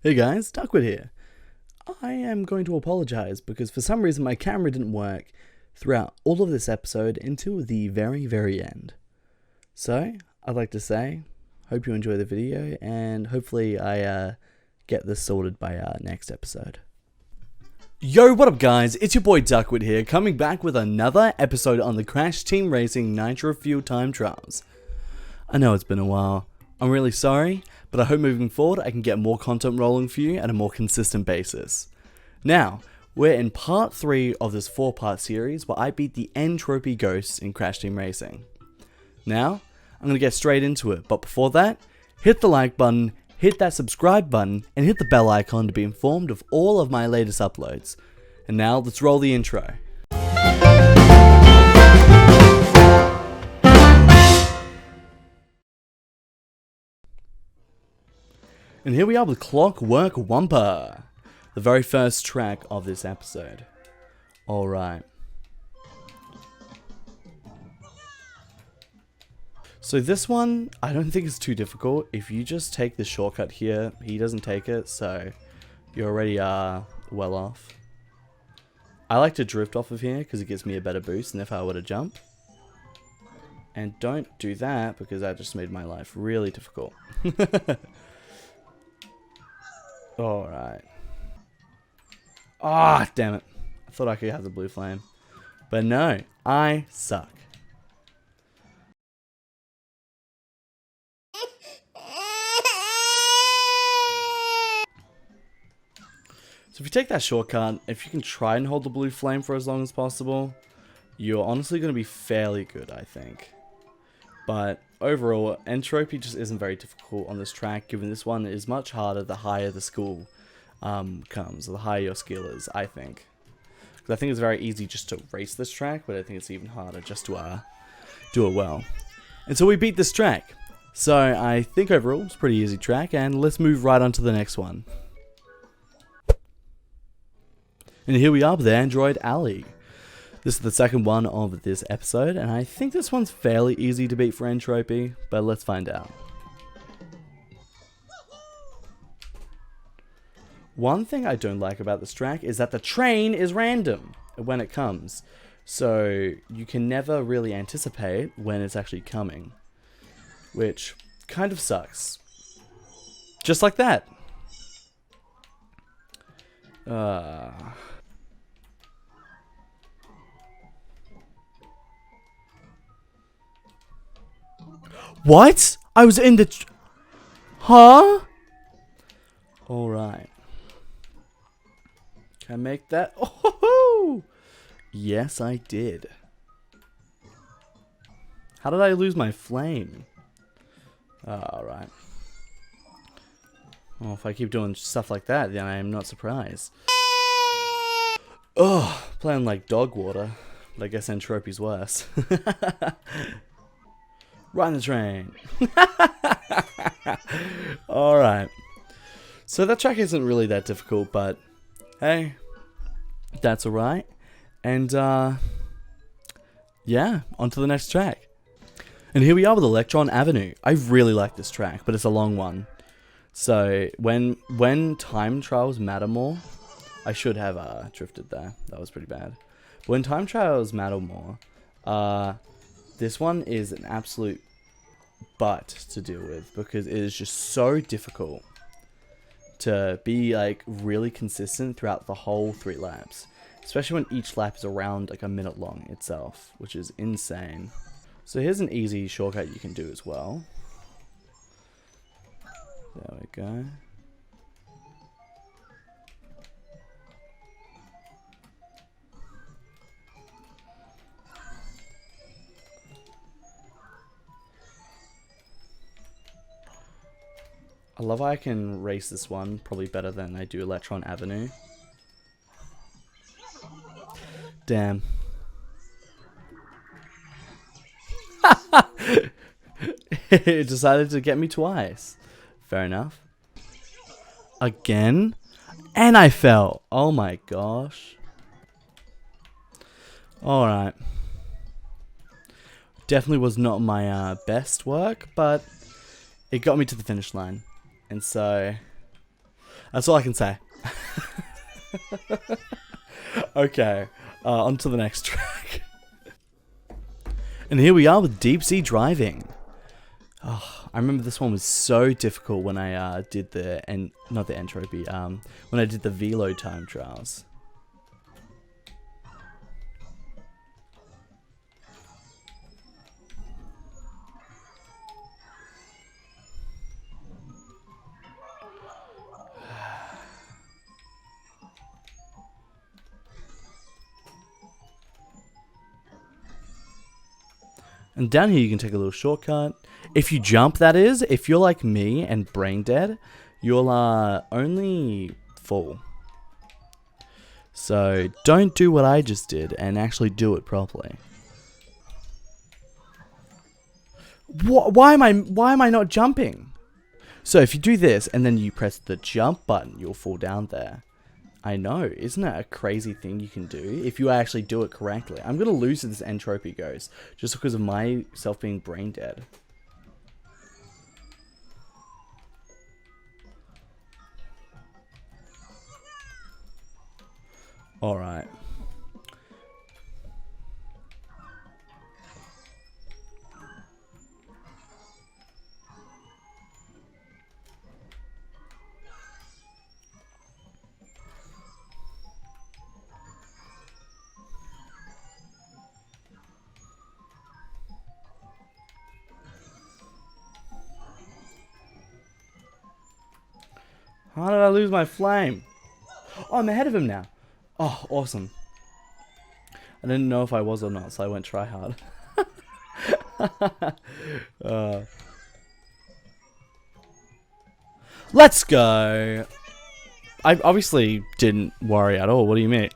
Hey guys, Duckwood here. I am going to apologize because for some reason my camera didn't work throughout all of this episode until the very end. So, I'd like to say, hope you enjoy the video and hopefully I get this sorted by next episode. Yo, what up guys, it's your boy Duckwood here, coming back with another episode on the Crash Team Racing Nitro Fuel Time Trials. I know it's been a while. I'm really sorry, but I hope moving forward I can get more content rolling for you at a more consistent basis. Now, we're in part 3 of this 4-part series where I beat the Tropy ghosts in Crash Team Racing. Now, I'm going to get straight into it, but before that, hit the like button, hit that subscribe button, and hit the bell icon to be informed of all of my latest uploads. And now, let's roll the intro. And here we are with Clockwork Whomper, the very first track of this episode. Alright. So this one, I don't think it's too difficult. If you just take the shortcut here, he doesn't take it, so you already are well off. I like to drift off of here because it gives me a better boost than if I were to jump. And don't do that because that just made my life really difficult. Alright. Ah, damn it. I thought I could have the blue flame. But no, I suck. So if you take that shortcut, if you can try and hold the blue flame for as long as possible, you're honestly going to be fairly good, I think. But overall, Tropy just isn't very difficult on this track, given this one is much harder the higher the skill comes, or the higher your skill is, I think. Because I think it's very easy just to race this track, but I think it's even harder just to do it well. And so we beat this track. So I think overall it's a pretty easy track, and let's move right on to the next one. And here we are with Android Alley. This is the second one of this episode, and I think this one's fairly easy to beat for Tropy, but let's find out. One thing I don't like about this track is that the train is random when it comes, so you can never really anticipate when it's actually coming, which kind of sucks. Just like that. What? I was in the... Huh? Alright. Can I make that? Oh! Yes, I did. How did I lose my flame? Alright. Well, if I keep doing stuff like that, then I am not surprised. Oh, playing like dog water. But I guess Tropy's worse. Run the train. Alright. So that track isn't really that difficult, but hey, that's alright. And yeah, on to the next track. And here we are with Electron Avenue. I really like this track, but it's a long one. So when time trials matter more, I should have drifted there. That was pretty bad. But when time trials matter more, this one is an absolute butt to deal with because it is just so difficult to be like really consistent throughout the whole 3 laps, especially when each lap is around like a minute long itself, which is insane. So here's an easy shortcut you can do as well. There we go. I love how I can race this one probably better than I do Electron Avenue. Damn. It decided to get me twice. Fair enough. Again? And I fell. Oh my gosh. Alright. Definitely was not my best work, but it got me to the finish line. And so That's all I can say. Okay, on to the next track. And here we are with deep sea driving. Oh, I remember this one was so difficult when I did not the entropy, when I did the velo time trials. And down here you can take a little shortcut. If you jump, that is, if you're like me and brain dead, you'll only fall. So don't do what I just did and actually do it properly. Why am I not jumping? So if you do this and then you press the jump button, you'll fall down there. I know, isn't that a crazy thing you can do if you actually do it correctly? I'm gonna lose to this entropy ghost just because of myself being brain dead. Alright. How did I lose my flame? Oh, I'm ahead of him now. Oh, awesome. I didn't know if I was or not, so I went try hard. Let's go. I obviously didn't worry at all. What do you mean?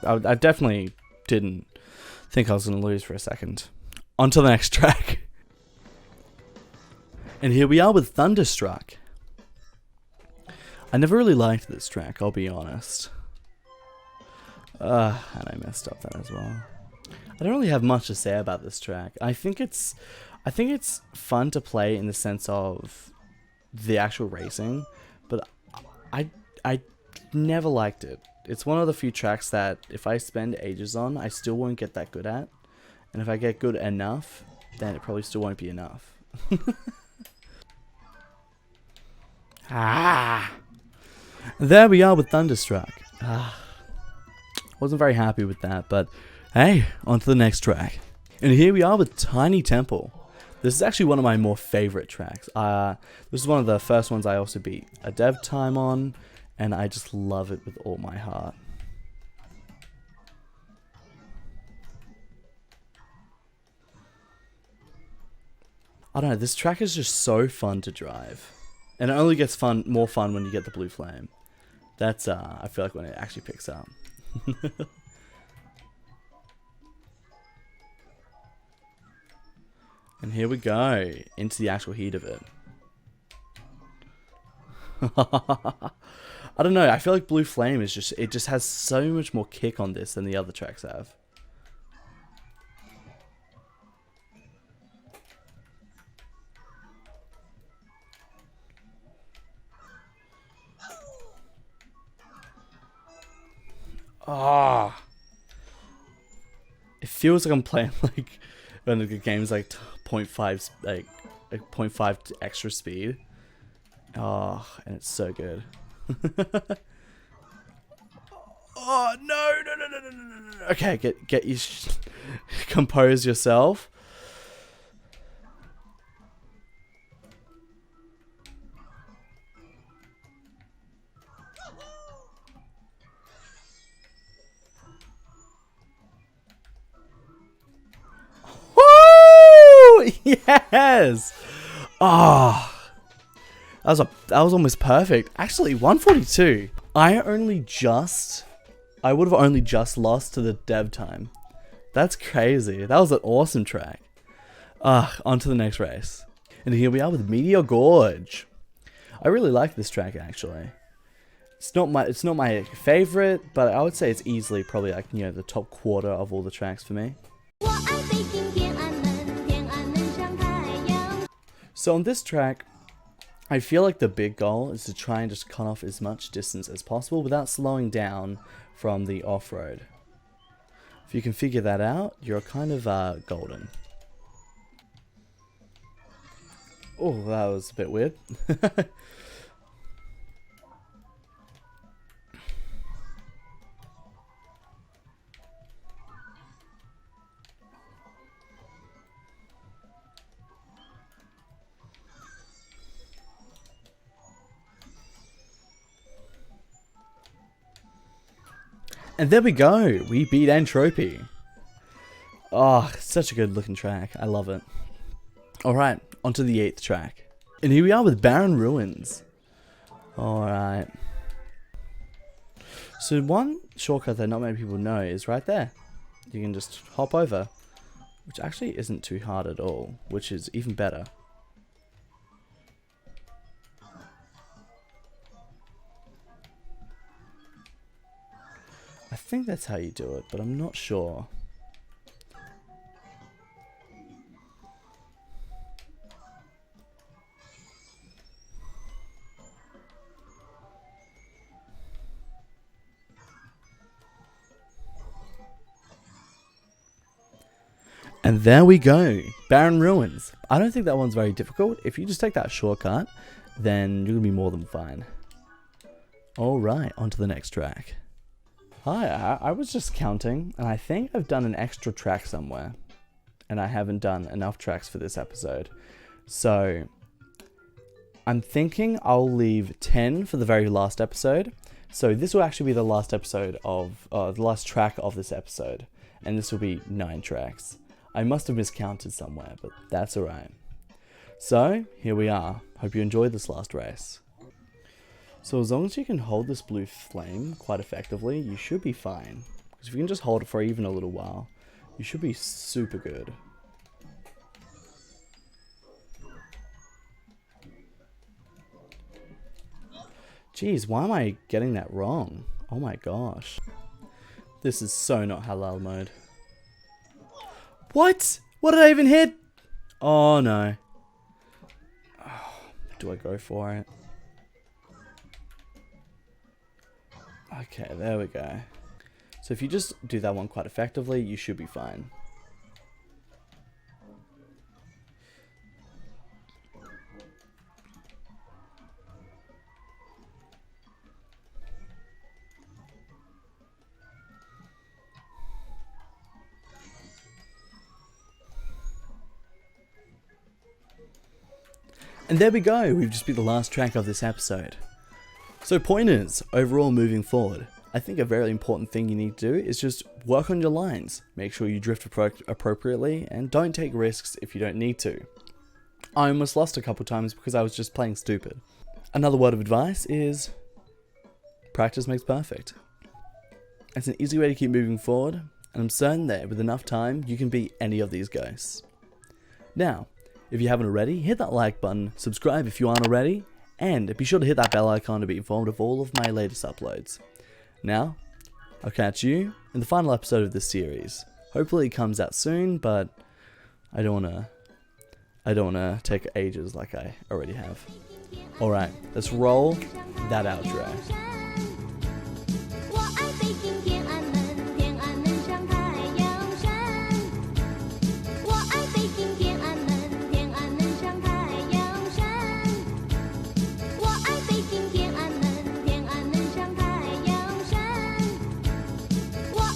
I definitely didn't think I was going to lose for a second. On to the next track. And here we are with Thunderstruck. I never really liked this track, I'll be honest. And I messed up that as well. I don't really have much to say about this track. I think it's fun to play in the sense of the actual racing, but I never liked it. It's one of the few tracks that if I spend ages on, I still won't get that good at. And if I get good enough, then it probably still won't be enough. There we are with Thunderstruck. Wasn't very happy with that, but hey, on to the next track. And here we are with Tiny Temple. This is actually one of my more favorite tracks. This is one of the first ones I also beat a dev time on, and I just love it with all my heart. I don't know, this track is just so fun to drive. And it only gets more fun when you get the blue flame. That's, I feel like when it actually picks up. And here we go, into the actual heat of it. I don't know, I feel like Blue Flame is it just has so much more kick on this than the other tracks have. Ah, it feels like I'm playing like when the game's like 0.5 like 0.5 extra speed. Oh, and it's so good. Oh no! Okay, get you compose yourself. Yes! Ah, that was almost perfect. Actually, 142. I would have only just lost to the dev time. That's crazy. That was an awesome track. On to the next race. And here we are with Meteor Gorge. I really like this track actually. It's not my favorite, but I would say it's easily probably like, you know, the top quarter of all the tracks for me. So on this track, I feel like the big goal is to try and just cut off as much distance as possible without slowing down from the off-road. If you can figure that out, you're kind of golden. Oh, that was a bit weird. And there we go. We beat Tropy. Oh, such a good looking track. I love it. Alright, on to the 8th track. And here we are with Barren Ruins. Alright. So one shortcut that not many people know is right there. You can just hop over. Which actually isn't too hard at all. Which is even better. I think that's how you do it, but I'm not sure. And there we go, Barren Ruins. I don't think that one's very difficult. If you just take that shortcut, then you're going to be more than fine. Alright, on to the next track. Hi, I was just counting, and I think I've done an extra track somewhere. And I haven't done enough tracks for this episode. So, I'm thinking I'll leave 10 for the very last episode. So this will actually be the last episode of, the last track of this episode. And this will be 9 tracks. I must have miscounted somewhere, but that's alright. So, here we are. Hope you enjoyed this last race. So as long as you can hold this blue flame quite effectively, you should be fine. Because if you can just hold it for even a little while, you should be super good. Jeez, why am I getting that wrong? Oh my gosh. This is so not halal mode. What? What did I even hit? Oh no. Oh, do I go for it? Okay, there we go. So if you just do that one quite effectively, you should be fine. And there we go, we've just beat the last track of this episode. So pointers, overall moving forward, I think a very important thing you need to do is just work on your lines. Make sure you drift appropriately and don't take risks if you don't need to. I almost lost a couple times because I was just playing stupid. Another word of advice is practice makes perfect. It's an easy way to keep moving forward, and I'm certain that with enough time you can beat any of these ghosts. Now, if you haven't already, hit that like button, subscribe if you aren't already, and be sure to hit that bell icon to be informed of all of my latest uploads. Now, I'll catch you in the final episode of this series. Hopefully it comes out soon, but I don't wanna take ages like I already have. Alright, let's roll that outro.